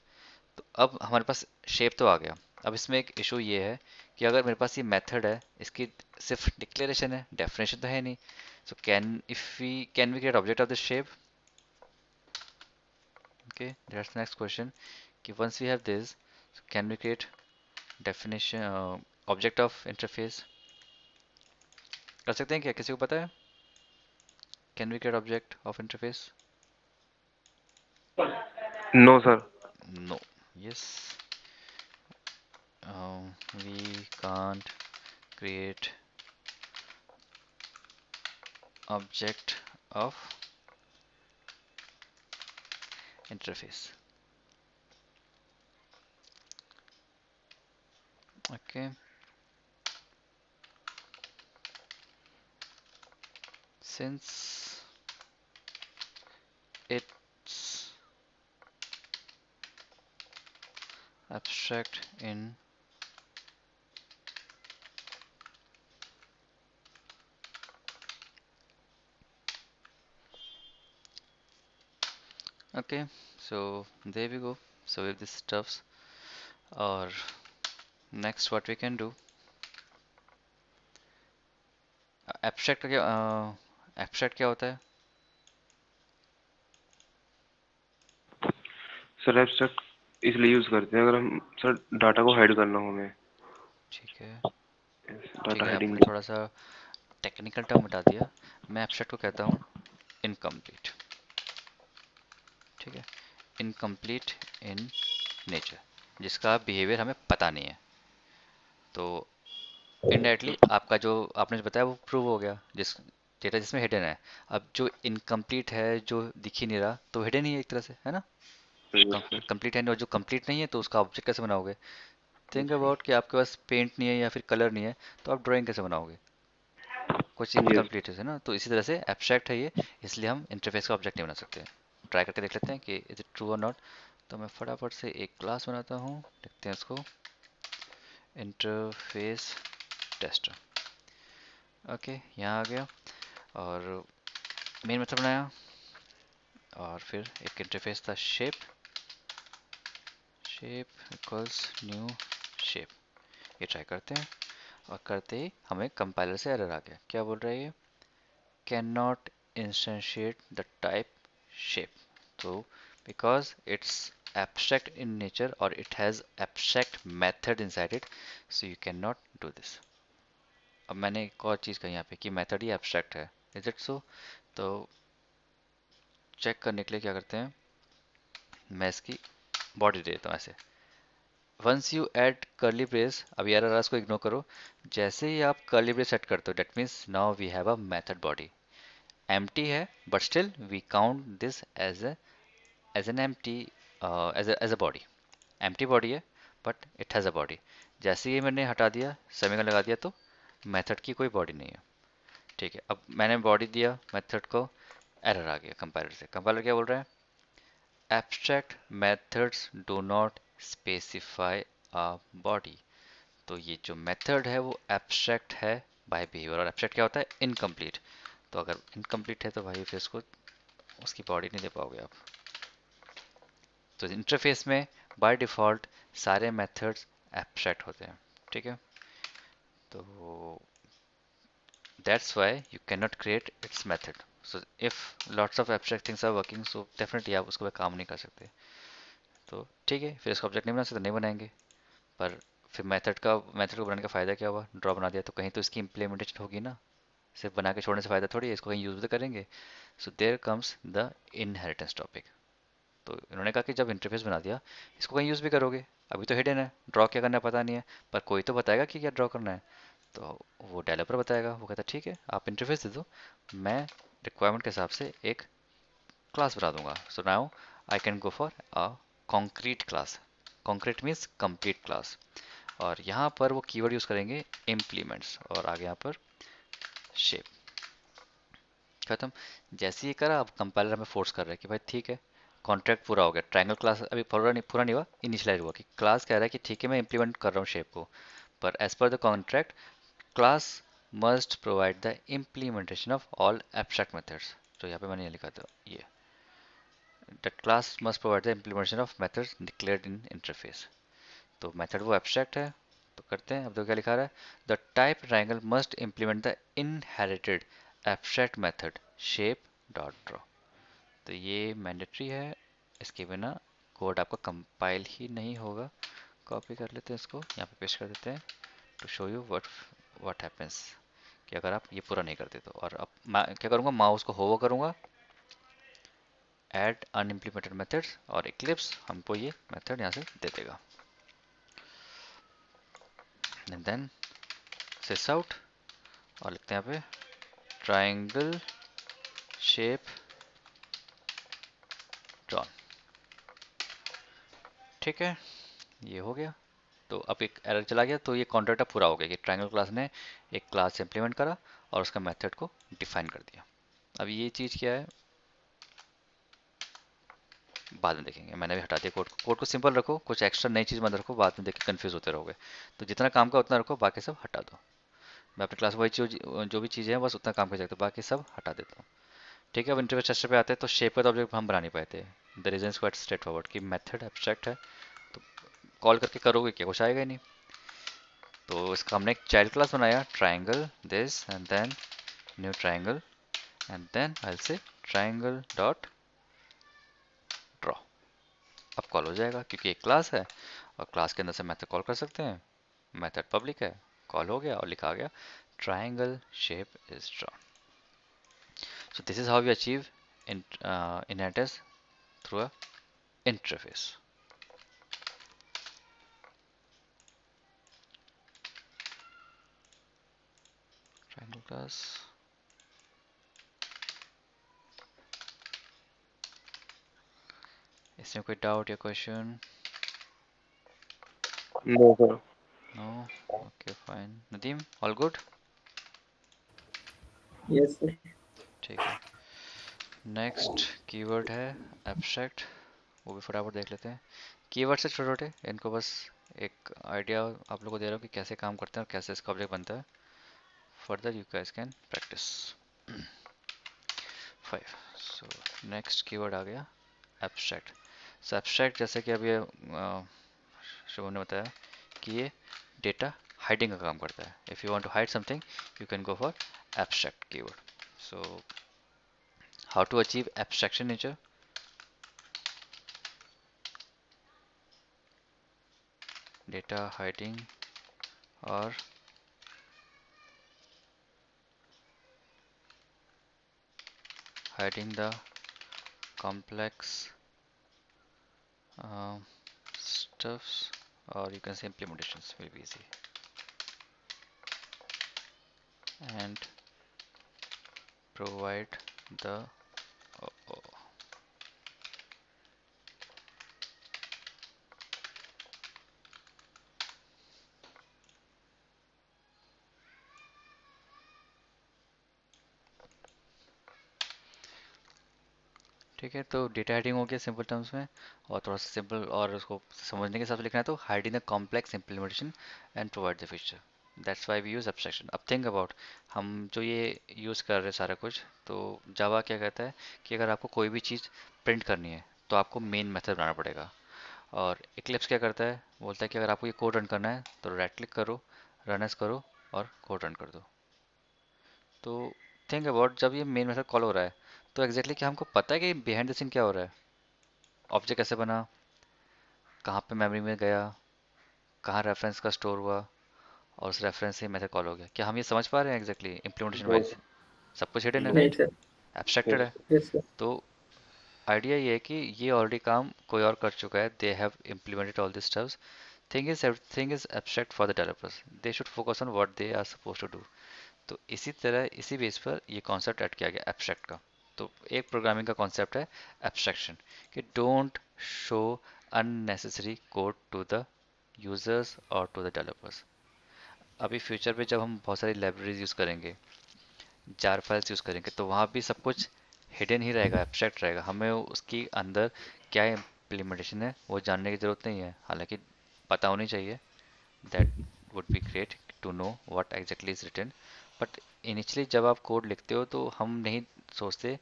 तो अब हमारे पास शेप तो आ गया। अब इसमें एक इशू ये है कि अगर मेरे पास ये मेथड है, इसकी सिर्फ डिक्लेरेशन है, डेफिनेशन तो है नहीं। So can we create object of this shape? Okay, that's the next question. कि once we have this, so can we create definition object of interface? कर सकते हैं क्या? किसी को पता है? Can we create object of interface? No sir. No. Yes. We can't create object of interface. Okay. Since it's abstract in okay, So there we go. So with this stuffs, or next what we can do, abstract का क्या, abstract क्या होता है? Sir abstract इसलिए use करते हैं अगर हम सर डाटा को हाइड करना हो हमें, ठीक है, ठीक डाटा है, हाइडिंग। आपने थोड़ा सा टेक्निकल टर्म हटा दिया। मैं एब्स्ट्रैक्ट को कहता हूँ इनकम्प्लीट। ठीक है, इनकम्प्लीट इन नेचर, जिसका बिहेवियर हमें पता नहीं है। तो इनडायरेक्टली आपका जो आपने जो बताया वो प्रूव हो गया, जिस डेटा जिसमें हिडन है। अब जो इनकम्प्लीट है, जो दिख ही नहीं रहा, तो हिडन ही है एक तरह से, है ना? कंप्लीट है नहीं, और जो कंप्लीट नहीं है तो उसका ऑब्जेक्ट कैसे बनाओगे? थिंक अबाउट कि आपके पास पेंट नहीं है या फिर कलर नहीं है, तो आप ड्राइंग कैसे बनाओगे? कुछ यस। इनकम्प्लीट है ना, तो इसी तरह से एब्स्ट्रैक्ट है ये, इसलिए हम इंटरफेस का ऑब्जेक्ट नहीं बना सकते। ट्राई करके देख लेते हैं कि इज इट ट्रू और नॉट। तो मैं फटाफट से एक क्लास बनाता हूँ, देखते हैं इसको, इंटरफेस टेस्टर। ओके, यहाँ आ गया, और मेन मेथड बनाया, और फिर एक इंटरफेस था shape, shape equals new shape. ये ट्राई करते हैं, और करते ही हमें कंपाइलर से एरर आ गया। क्या बोल रहा है ये? Can not instantiate the type shape. So because it's abstract in nature, or it has abstract method inside it, so you cannot do this. अब मैंने एक और चीज़ कही यहाँ पे कि मेथड ही abstract है। Is it so? तो चेक करने के लिए क्या करते हैं, मैं इसकी बॉडी दे देता हूँ ऐसे। Once you add curly brace, अब यार को इग्नोर करो, जैसे ही आप कर्ली ब्रेस सेट करते हो, that means now we have a method body. Empty है but still we count this as an empty, as a body. Empty body है but it has a body. जैसे ही मैंने हटा दिया, सेमीकोलन लगा दिया, तो मेथड की कोई बॉडी नहीं है। ठीक है, अब मैंने बॉडी दिया मेथड को, एरर आ गया कंपाइलर से। कंपाइलर क्या बोल रहा है? Abstract methods do not specify a body. तो ये जो मेथड है वो एब्स्ट्रैक्ट है बाय बिहेवियर, और एब्स्ट्रैक्ट क्या होता है? इनकम्प्लीट। तो अगर इनकम्प्लीट है तो भाई फिर इसको उसकी बॉडी नहीं दे पाओगे आप। तो इंटरफेस में बाय डिफ़ॉल्ट सारे मेथड्स एब्स्ट्रैक्ट होते हैं। ठीक है, तो that's why you cannot create its method. So if lots of abstract things are working, so definitely आप उसको पे काम नहीं कर सकते। तो ठीक है, फिर इसका ऑब्जेक्ट नहीं बना सकते, नहीं बनाएंगे। पर फिर मेथड को बनाने का फ़ायदा क्या हुआ? ड्रॉ बना दिया तो कहीं तो इसकी इम्प्लीमेंटेशन होगी ना, सिर्फ बना के छोड़ने से फ़ायदा थोड़ी है, इसको कहीं यूज़ भी तो करेंगे। So there comes the inheritance topic. तो इन्होंने कहा कि जब इंटरफेस बना दिया, इसको कहीं यूज़ भी करोगे, अभी तो हिडन है, ड्रॉ क्या करना है पता नहीं है, पर कोई तो बताएगा कि क्या ड्रॉ करना है। तो वो डेवलपर बताएगा, वो कहता है ठीक है आप इंटरफेस दे दो, मैं रिक्वायरमेंट के हिसाब से एक क्लास बना दूंगा। So now I can go for a concrete class. Concrete means complete class, और यहाँ पर वो कीवर्ड यूज़ करेंगे इम्प्लीमेंट्स, और आगे यहाँ पर शेप। खत्म। जैसे ही करा, अब कंपाइलर हमें फोर्स कर रहा है कि भाई ठीक है, कॉन्ट्रैक्ट पूरा हो गया, ट्रायंगल क्लास अभी पूरा नहीं हुआ, इनिशियलाइज हुआ, कि क्लास कह रहा है कि ठीक है मैं इंप्लीमेंट कर रहा हूँ शेप को, पर as per the contract class must provide the implementation of all abstract methods. तो यहाँ पे मैंने ये लिखा था, ये that class must provide the implementation of methods declared in interface. तो मेथड वो एब्स्ट्रैक्ट है, तो करते हैं। अब तो क्या लिखा रहा है? The type triangle must implement the inherited abstract method shape dot draw. तो ये मैंडेटरी है, इसके बिना कोड आपका कंपाइल ही नहीं होगा। कॉपी कर लेते हैं इसको, यहाँ पे पेस्ट कर देते हैं, to show you what happens कि अगर आप ये पूरा नहीं करते तो। और अब मैं क्या करूँगा, माउस को होवर करूँगा, ऐड अनइम्प्लीमेंटेड मेथड्स, और इक्लिप्स हमको ये मेथड यहाँ से दे देगा। एंड देन सिस आउट, और लिखते हैं यहाँ पे ट्राइंगल शेप ड्रॉन। ठीक है, ये हो गया। तो अब एक एरर चला गया, तो ये कॉन्ट्रैक्ट अब पूरा हो गया कि ट्रायंगल क्लास ने एक क्लास इंप्लीमेंट करा और उसका मेथड को डिफाइन कर दिया। अब ये चीज़ क्या है, बाद में देखेंगे। मैंने भी हटा दिया कोड को सिंपल रखो, कुछ एक्स्ट्रा नई चीज़ मत रखो, बाद में देख के कन्फ्यूज होते रहोगे। तो जितना काम का उतना रखो, बाकी सब हटा दो। मैं अपनी क्लास में वही जो भी चीज़ें हैं बस उतना काम कर सकते हो, बाकी सब हटा देता हूँ। ठीक है, अब इंटरफेस टेस्टर पे आते हैं। तो शेप का तो ऑब्जेक्ट हम बना नहीं पाए थे, the reason is quite straightforward कि मेथड एब्स्ट्रैक्ट है, तो कॉल करके करोगे क्या, कुछ आएगा ही नहीं। तो इसका हमने एक चाइल्ड क्लास बनाया, triangle this and then new triangle and then I will say triangle dot draw. अब कॉल हो जाएगा क्योंकि एक क्लास है और क्लास के अंदर से मेथड कॉल कर सकते हैं। मेथड पब्लिक है, कॉल हो गया और लिखा गया triangle shape is drawn. So this is how we achieve inheritance through a interface. Triangle class. इसमें कोई डाउट या question? No sir. No, okay fine. Nadeem, all good? Yes sir. ठीक है। नेक्स्ट कीवर्ड है एब्स्ट्रैक्ट, वो भी फटाफट देख लेते हैं। कीवर्ड से छोटे छोटे, इनको बस एक आइडिया आप लोगों को दे रहा हूँ कि कैसे काम करते हैं और कैसे इसका ऑब्जेक्ट बनता है। Further you guys can practice. 5। So next keyword आ गया एब्स्ट्रैक्ट। सो एब्स्ट्रैक्ट जैसे कि अभी शुभम ने बताया कि ये डेटा हाइडिंग का काम करता है। If you want to hide something you can go for abstract keyword. So how to achieve abstraction nature? Data hiding और hiding the complex stuffs, or you can say implementations will be easy, and provide the oh, oh. ठीक है, तो data hiding हो गया simple terms में, और थोड़ा सा सिंपल और उसको समझने के हिसाब से लिखना है तो hiding the complex implementation and provide the feature. That's why we use abstraction. अब थिंक अबाउट, हम जो ये यूज़ कर रहे हैं सारा कुछ, तो जावा क्या कहता है कि अगर आपको कोई भी चीज़ प्रिंट करनी है तो आपको मेन मेथड बनाना पड़ेगा। और इक्लिप्स क्या करता है, बोलता है कि अगर आपको ये कोड रन करना है तो राइट क्लिक करो, रन एज करो और कोड रन कर दो। तो थिंक अबाउट, जब ये मेन मेथड कॉल हो रहा है तो एग्जैक्टली क्या हमको पता है कि बिहाइंड द सीन क्या हो रहा है? ऑब्जेक्ट कैसे बना, कहाँ पे मेमोरी में गया, कहाँ रेफरेंस का स्टोर हुआ, और उस रेफरेंस से मेथड कॉल हो गया। क्या हम ये समझ पा रहे हैं एग्जैक्टली इम्प्लीमेंटेशन नो वाइज? सब कुछ हिडन है, नहीं राइट? सर। एब्स्ट्रैक्टेड है। Yes sir. तो आइडिया ये है कि ये ऑलरेडी काम कोई और कर चुका है, they have implemented all this stuffs. Thing is everything is abstract for the developers, they should focus on what they are suppose to do. तो इसी तरह इसी बेस पर ये कॉन्सेप्ट ऐड किया गया एब्स्ट्रैक्ट का। तो एक प्रोग्रामिंग का कॉन्सेप्ट है एब्स्ट्रैक्शन, कि don't show unnecessary code to the users और टू द डेवलपर्स। अभी फ्यूचर पे जब हम बहुत सारी लाइब्रेरीज यूज़ करेंगे, जार फाइल्स यूज़ करेंगे, तो वहाँ भी सब कुछ हिडन ही रहेगा, एब्स्ट्रैक्ट रहेगा। हमें उसकी अंदर क्या इम्प्लीमेंटेशन है वो जानने की ज़रूरत नहीं है, हालांकि पता होनी चाहिए। That would be great to know what exactly is written. But initially जब आप कोड लिखते हो तो हम नहीं सोचते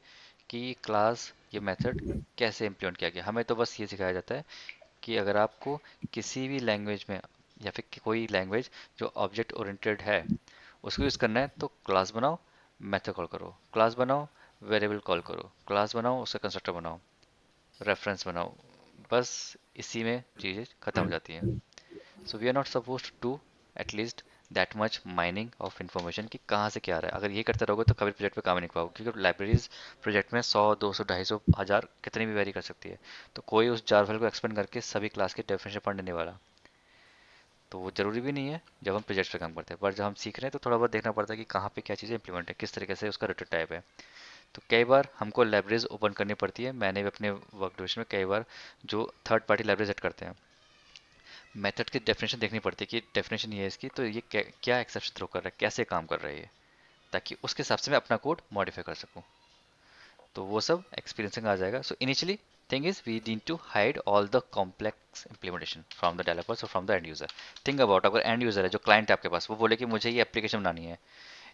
कि ये क्लास, ये मेथड कैसे इम्प्लीमेंट किया गया। हमें तो बस ये सिखाया जाता है कि अगर आपको किसी भी लैंग्वेज में या फिर कोई लैंग्वेज जो ऑब्जेक्ट ओरिएंटेड है उसको यूज़ करना है तो क्लास बनाओ, मेथड कॉल करो, क्लास बनाओ, वेरिएबल कॉल करो, क्लास बनाओ, उसका कंस्ट्रक्टर बनाओ, रेफरेंस बनाओ। बस इसी में चीज़ें खत्म हो जाती हैं। So we are not suppose to do at least that much mining of information कि कहाँ से क्या आ रहा है। अगर ये करते रहोगे तो कभी प्रोजेक्ट पे काम नहीं कर पाओगे, क्योंकि लाइब्रेरीज प्रोजेक्ट में 100 200 250 1000 कितनी भी वेरी कर सकती है। तो कोई उस जार फाइल को एक्सपेंड करके सभी क्लास के डेफिनेशन पढ़ने नहीं वाला। तो वो ज़रूरी भी नहीं है जब हम प्रोजेक्ट पे काम करते हैं, पर जब हम सीख रहे हैं तो थोड़ा बहुत देखना पड़ता है कि कहाँ पे क्या चीज़ें इंप्लीमेंट है, किस तरीके से उसका रिटर्न टाइप है। तो कई बार हमको लाइब्रेरीज ओपन करनी पड़ती है। मैंने भी अपने वर्क ड्यूरेशन में कई बार जो थर्ड पार्टी लाइब्रेरी सेट करते हैं, मेथड की डेफिनेशन देखनी पड़ती है कि डेफिनेशन ये है इसकी, तो ये क्या एक्सेप्शन थ्रो कर रहा है, कैसे काम कर रहा है ये, ताकि उसके हिसाब से मैं अपना कोड मॉडिफाई कर सकूँ। तो वो सब एक्सपीरियंसिंग आ जाएगा। So initially thing is we need to hide all the complex implementation from the developers और from the end user. Think about, अगर एंड यूजर है जो क्लाइंट है आपके पास, वो बोले कि मुझे ये एप्लीकेशन बनानी है,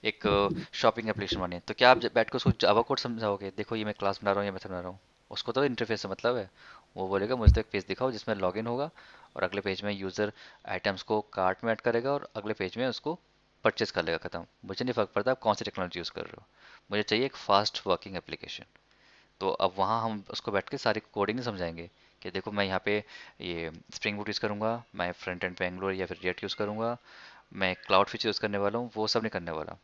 एक शॉपिंग एप्लीकेशन बनानी है, तो क्या आप बैठ कर उसको जावा कोड समझाओगे, देखो ये मैं क्लास बना रहा हूँ, ये मेथड बना रहा हूँ? उसको तो इंटरफेस से मतलब है। वो बोलेगा मुझे तो एक पेज दिखाओ जिसमें लॉगिन होगा और अगले पेज में यूज़र आइटम्स को कार्ट में ऐड करेगा और अगले पेज में उसको परचेज कर लेगा, खत्म। मुझे नहीं फ़र्क पड़ता आप कौन सी टेक्नोलॉजी यूज़ कर रहे हो, मुझे चाहिए एक फास्ट वर्किंग एप्लीकेशन। तो अब वहाँ हम उसको बैठ के सारी कोडिंग नहीं समझाएंगे कि देखो मैं यहाँ पे ये स्प्रिंग बूट यूज़ करूँगा, मैं फ्रंट एंड पे एंगुलर या फिर रिएक्ट यूज़ करूँगा, मैं क्लाउड फीचर यूज़ करने वाला हूँ, वो सब नहीं करने वाला।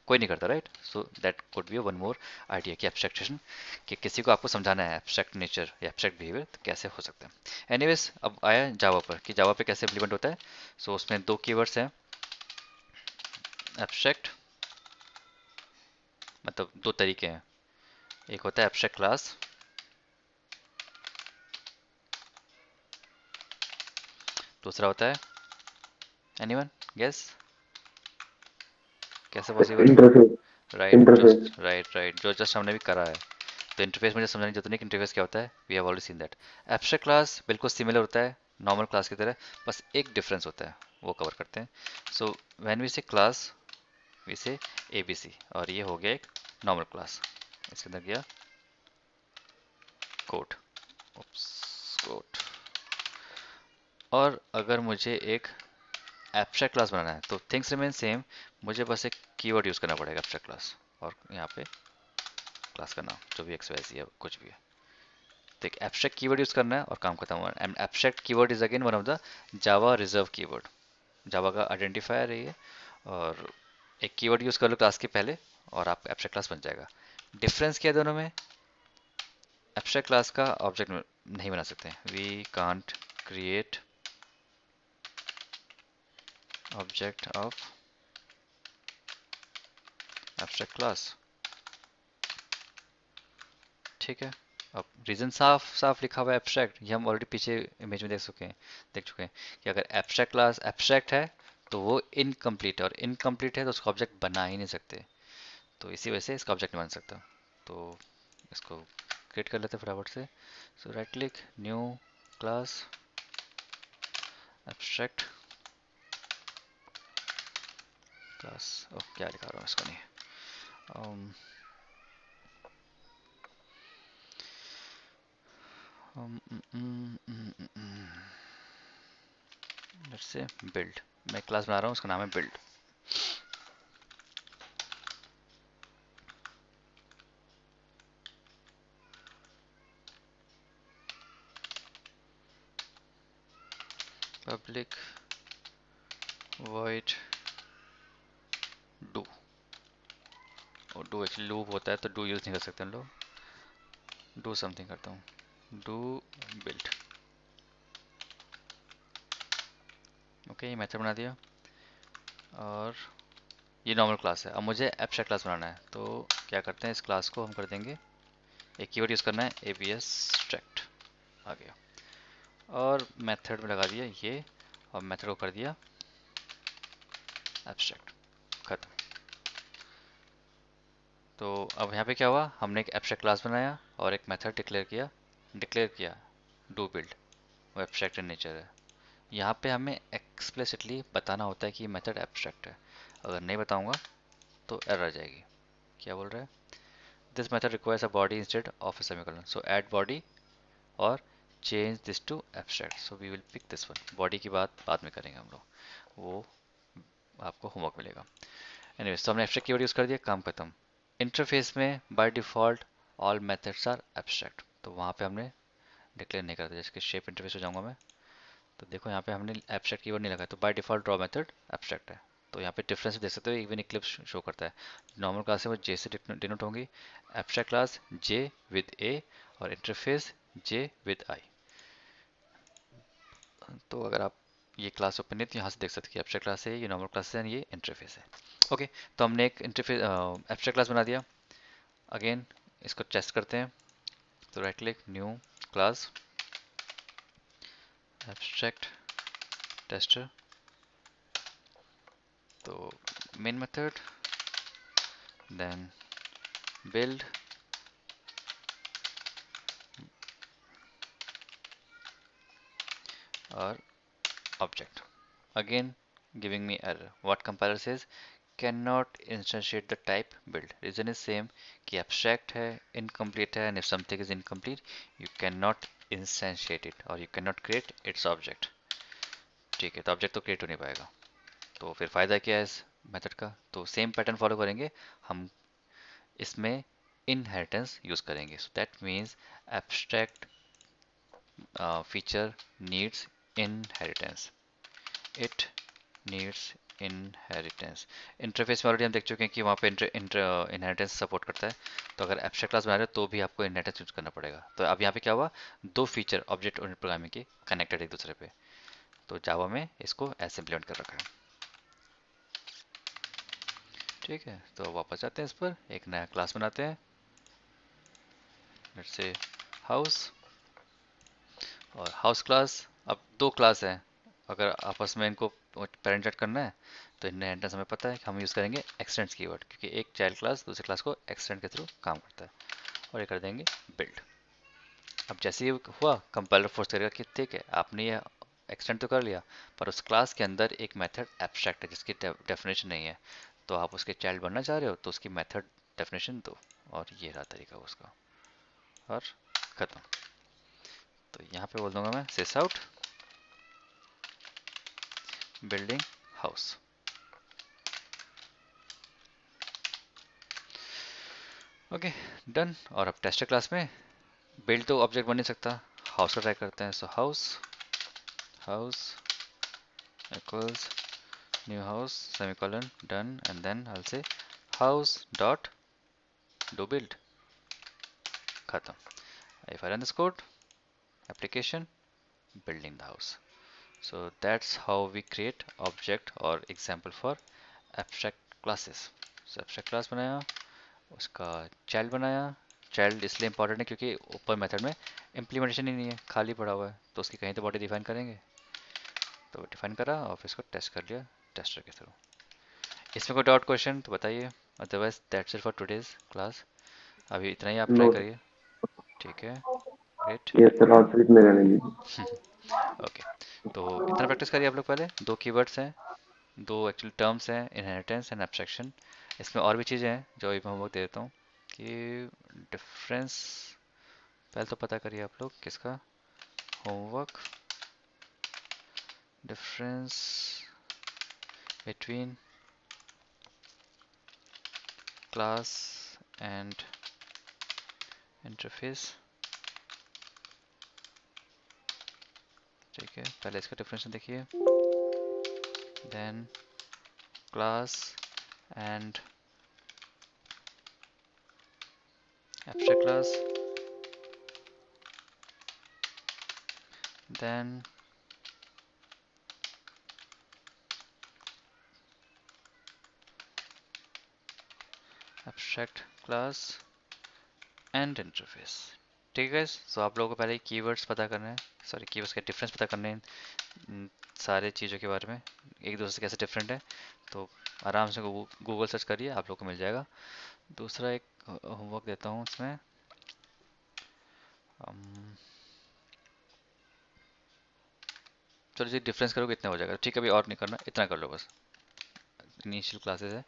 कोई नहीं करता, right? So that could be one more idea कि एब्स्ट्रैक्शन, कि किसी को आपको समझाना है एब्स्ट्रैक्ट नेचर या एब्स्ट्रैक्ट बिहेवियर तो कैसे हो सकता है। एनीवेज, अब आया जावा पर कि जावा पे कैसे इम्प्लीमेंट होता है। सो उसमें दो कीवर्ड्स हैं, एब्स्ट्रैक्ट, मतलब दो तरीके हैं। एक होता है एब्स्ट्रैक्ट क्लास, दूसरा होता है, एनीवन गेस कैसे पॉसिबल है? इंटरफेस। राइट, जो इंटरफेस। राइट राइट जो जस्ट हमने भी करा है। तो इंटरफेस मुझे समझाने की जरूरत नहीं कि इंटरफेस क्या होता है, we have already seen that. Abstract class बिल्कुल सिमिलर होता है नॉर्मल क्लास की तरह, बस एक डिफरेंस होता है, वो कवर करते हैं। सो व्हेन वी से क्लास, वी से एबीसी, और ये हो गया एक नॉर्मल क्लास, इसके अंदर गया कोड, कोड। और अगर मुझे एक एब्स्ट्रैक्ट क्लास बनाना है तो थिंग्स रिमेन सेम, मुझे बस एक कीवर्ड यूज करना पड़ेगा एब्स्ट्रैक्ट क्लास, और यहाँ पे क्लास का नाम जो भी एक्स है कुछ भी है। तो एक एब्स्ट्रैक्ट कीवर्ड यूज करना है और काम खत्म हुआ। And abstract keyword is again one of the Java reserve keyword, Java का आइडेंटिफायर है ये। और एक कीवर्ड यूज कर लो क्लास के पहले और आप एब्स्ट्रैक्ट क्लास बन जाएगा। डिफरेंस क्या है दोनों में? एब्स्ट्रैक्ट क्लास का ऑब्जेक्ट नहीं बना सकते, we can't create object of abstract class, ठीक है। अब रीजन साफ साफ लिखा हुआ है एब्स्ट्रैक्ट, ये हम ऑलरेडी पीछे इमेज में देख चुके हैं कि अगर एब्स्ट्रैक्ट क्लास एब्स्ट्रैक्ट है तो वो इनकम्प्लीट है, और इनकम्प्लीट है तो उसका ऑब्जेक्ट बना ही नहीं सकते। तो इसी वजह से इसका ऑब्जेक्ट नहीं बन सकता। तो इसको क्रिएट कर लेते हैं फटाफट से। So right click, new class, abstract class. Oh क्या लिखा रहा हूँ इसको नहीं, लेट्स से बिल्ड, मैं क्लास बना रहा हूँ उसका नाम है बिल्ड। पब्लिक void do, और डू एक्चुअली लूप होता है तो डू यूज नहीं कर सकते हम लोग। डू समथिंग करता हूँ, डू बिल्ड। ओके, ये मेथड बना दिया और ये नॉर्मल क्लास है। अब मुझे एब्स्ट्रैक्ट क्लास बनाना है तो क्या करते हैं, इस क्लास को हम कर देंगे, एक कीवर्ड यूज करना है abstract, आ गया। और मेथड में लगा दिया ये, और मेथड को कर दिया एब्स्ट्रैक्ट, खत्म। तो अब यहाँ पे क्या हुआ, हमने एक एब्स्ट्रैक्ट क्लास बनाया और एक मेथड डिक्लेयर किया डू बिल्ड, वो एब्स्ट्रैक्ट इन नेचर है। यहाँ पे हमें एक्सप्लिसिटली बताना होता है कि मेथड एब्स्ट्रैक्ट है, अगर नहीं बताऊंगा तो एरर आ जाएगी। क्या बोल रहा है, this method requires a body instead of a semicolon, so add body और change this to abstract, so we will pick this one. Body की बात बाद में करेंगे हम लोग, वो आपको होमवर्क मिलेगा। एनीवेज, तो हमने एब्स्ट्रैक्ट कीवर्ड यूज कर दिया, काम खत्म। इंटरफेस में by default all methods are abstract, तो वहाँ पे हमने डिक्लेयर नहीं करते। जैसे कि शेप इंटरफेस हो जाऊंगा मैं, तो देखो यहाँ पे हमने एब्स्ट्रैक्ट कीवर्ड नहीं लगाया, तो by default draw method abstract है। तो यहाँ पे डिफरेंस देख सकते हो, इवन इक्लिप्स शो करता है। नॉर्मल क्लास है वो जे से डिनोट होंगी, एब्स्ट्रैक्ट क्लास जे विद ए, और इंटरफेस जे विद आई। तो अगर आप ये क्लास ओपन है तो यहाँ से देख सकते हैं कि एब्स्ट्रैक्ट क्लास है, ये नॉर्मल क्लास है, ये इंटरफेस है। ओके, तो हमने एक इंटरफेस एब्स्ट्रैक्ट क्लास बना दिया। अगेन इसको टेस्ट करते हैं, तो right click, new class, abstract tester. तो मेन मेथड, देन build, और object, again giving me error. What compiler says, can not instantiate the type build. Reason is same कि abstract है, इनकम्प्लीट है, and if something is incomplete you can not instantiate it और you can not create its object. ठीक है, तो object तो create हो नहीं पाएगा। तो फिर फ़ायदा क्या है इस मेथड का? तो सेम पैटर्न फॉलो करेंगे हम, इसमें इनहेरिटेंस यूज़ करेंगे। So that means abstract feature needs inheritance, it needs inheritance. Interface में ऑलरेडी हम देख चुके हैं कि वहाँ पे इनहेरिटेंस सपोर्ट करता है, तो अगर एब्स्ट्रैक्ट क्लास बना रहे हो तो भी आपको इनहेरिटेंस यूज करना पड़ेगा। तो अब यहाँ पे क्या हुआ, दो फीचर ऑब्जेक्ट ओरिएंटेड प्रोग्रामिंग के कनेक्टेड एक दूसरे पे, तो जावा में इसको ऐसे इम्प्लीमेंट कर रखा है। ठीक है, तो वापस आते हैं इस पर, एक नया क्लास बनाते हैं, लेट्स से हाउस। और हाउस क्लास, अब दो क्लास है, अगर आपस में इनको पेरेंट सेट करना है तो इनहेरिटेंस हमें पता है कि हम यूज़ करेंगे एक्सटेंड्स कीवर्ड, क्योंकि एक चाइल्ड क्लास दूसरी क्लास को एक्सटेंड के थ्रू काम करता है। और ये कर देंगे बिल्ड। अब जैसे ये हुआ, कंपाइलर फोर्स करेगा कि ठीक है आपने ये एक्सटेंड तो कर लिया, पर उस क्लास के अंदर एक मेथड एब्स्ट्रैक्ट है जिसकी डेफिनेशन नहीं है, तो आप उसके चाइल्ड बनना चाह रहे हो तो उसकी मेथड डेफिनेशन दो, और ये रहा तरीका उसका, और खत्म। तो यहाँ पे बोल दूंगा मैं sys out building house. Okay done. और अब टेस्टर क्लास में बिल्ड तो ऑब्जेक्ट बन नहीं सकता, हाउस का ट्राई करते हैं। So house equals new house semicolon done, and then I will say house dot do build, खत्म। If I run this code, application building the house. So that's how we create object or example for abstract classes. So abstract class बनाया, उसका child बनाया। child इसलिए important है क्योंकि ऊपर method में implementation ही नहीं है, खाली पड़ा हुआ है, तो उसकी कहीं तो बॉडी डिफाइन करेंगे, तो डिफाइन करा और फिर इसको टेस्ट कर लिया टेस्टर के थ्रू। इसमें कोई डाउट क्वेश्चन तो बताइए, otherwise that's it for today's class. अभी इतना ही आप ट्राई नो करिए। ठीक है, ग्रेट। ये सर और ट्रिक मेरा ले लीजिए। ओके, तो इतना प्रैक्टिस करिए आप लोग। पहले दो कीवर्ड्स हैं, दो एक्चुअली टर्म्स हैं, इनहेरिटेंस एंड एब्स्ट्रैक्शन। इसमें और भी चीज़ें हैं जो अभी मैं होमवर्क दे देता हूँ कि डिफरेंस, पहले तो पता करिए आप लोग किसका homework, difference between class and interface. ठीक है, पहले इसका डिफरेंस देखिए, then class and abstract class, then abstract class and interface। ठीक है, तो आप लोगों को पहले कीवर्ड्स पता करने हैं, सॉरी कीवर्ड्स के डिफरेंस पता करने हैं सारे चीज़ों के बारे में, एक दूसरे से कैसे डिफरेंट है, तो आराम से गूगल सर्च करिए, आप लोग को मिल जाएगा। दूसरा एक होमवर्क देता हूँ इसमें, चलो जी डिफरेंस करोगे इतना हो जाएगा, ठीक है, अभी और नहीं करना, इतना कर लो बस। इनिशियल क्लासेस है,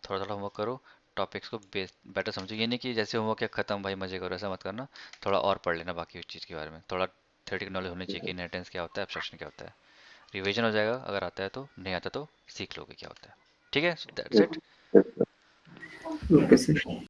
थोड़ा थोड़ा होमवर्क करो, टॉपिक्स को बेटर समझो। ये नहीं कि जैसे होमवर्क क्या खत्म भाई मजे करो, ऐसा मत करना, थोड़ा और पढ़ लेना बाकी उस चीज़ के बारे में, थोड़ा थ्योरेटिकल नॉलेज होनी चाहिए कि इनहेरिटेंस क्या होता है, एब्स्ट्रैक्शन क्या होता है। रिवीजन हो जाएगा, अगर आता है तो, नहीं आता तो सीख लोगे क्या होता है। ठीक है, that's it. Yes sir. Okay sir.